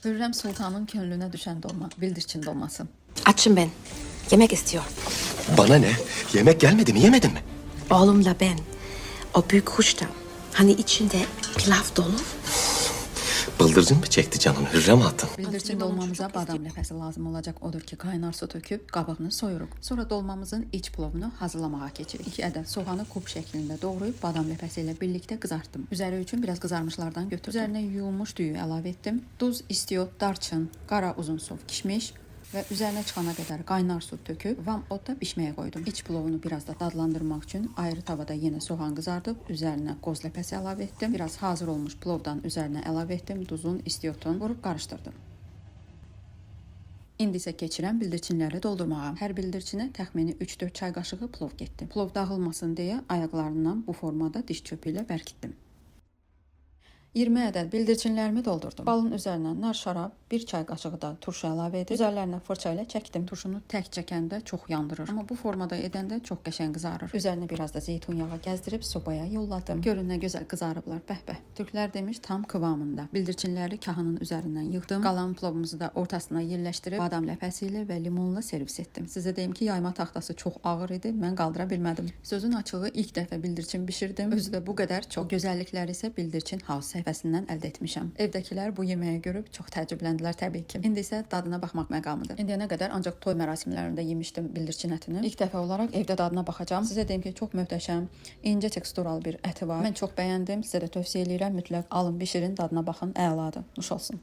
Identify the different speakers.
Speaker 1: Hürrem Sultan'ın könlüne düşen dolma, bildirçin dolması.
Speaker 2: Açım ben. Yemek istiyor.
Speaker 3: Bana ne? Yemek gelmedi mi? Yemedin mi?
Speaker 2: Oğlumla ben. O büyük kuşta. Hani içinde pilav dolu.
Speaker 3: Bıldırcın mı çekti canın Hürrem Hatun?
Speaker 1: Bildirçin dolmamıza badam ləpəsi lazım olacak odur ki, kaynar su töküb qabığını soyuruq. Sonra dolmamızın iç plovunu hazırlamağa keçirik. 2 ədəd soğanı kub şəklində doğrayıb badam ləpəsi ilə birlikdə qızartdım. Üzəri üçün biraz qızarmışlardan götürdüm. Üzərinə yuyulmuş düyü əlavə etdim. Duz, istiot, darçın, qara uzun sov, kişmiş və üzərinə çıxana qədər qaynar su töküb vam odda bişməyə qoydum. İç plovunu biraz da dadlandırmaq üçün ayrı tavada yenə soğan qızardıb, üzərinə qoz ləpəsi əlavə etdim. Biraz hazır olmuş plovdan üzərinə əlavə etdim. Duzun, istiotun vurub qarışdırdım. İndi isə keçirəm bildirçinləri doldurmağa. Hər bildirçinə təxmini 3-4 çay qaşığı plov getdi. Plov dağılmasın deyə ayaqlarından bu formada diş çöpü ilə bərkitdim. 20 ədəd bildirçinlərimi doldurdum. Balın üzərinə nar şarab, 1 çay qaşığı da turşu əlavə edib, üzərlərinə fırça ilə çəkdim. Turşunu tək çəkəndə çox yandırır, amma bu formada edəndə çox qəşəng qızarır. Üzərinə biraz da zeytun yağı gəzdirib sobaya yolladım. Görün nə gözəl qızarıblar, bəh-bəh. Türklər demiş tam kıvamında. Bildirçinləri kahının üzərindən yığdım. Qalan plovumuzu da ortasına yerləşdirib badam ləpəsi ilə və limonla servis etdim. Sizə deyim ki, yayma taxtası çox ağır idi, mən qaldıra bilmədim. Sözün açığı ilk dəfə bildirçin bişirdim. Özü də bu qədər çox. Gözəllikləri isə bildirçin house səhifəsindən əldə etmişəm. Evdəkilər bu yeməyi görüb çox təəccübləndilər təbii ki. İndi isə dadına baxmaq məqamıdır. İndiyənə qədər ancaq toy mərasimlərində yemişdim bildirçin ətini. İlk dəfə olaraq evdə dadına baxacağam. Sizə deyim ki, çox möhtəşəm, incə teksturalı bir əti var. Mən çox bəyəndim. Sizə də tövsiyə edirəm. Mütləq alın, bişirin, dadına baxın. Əladır. Nuş olsun.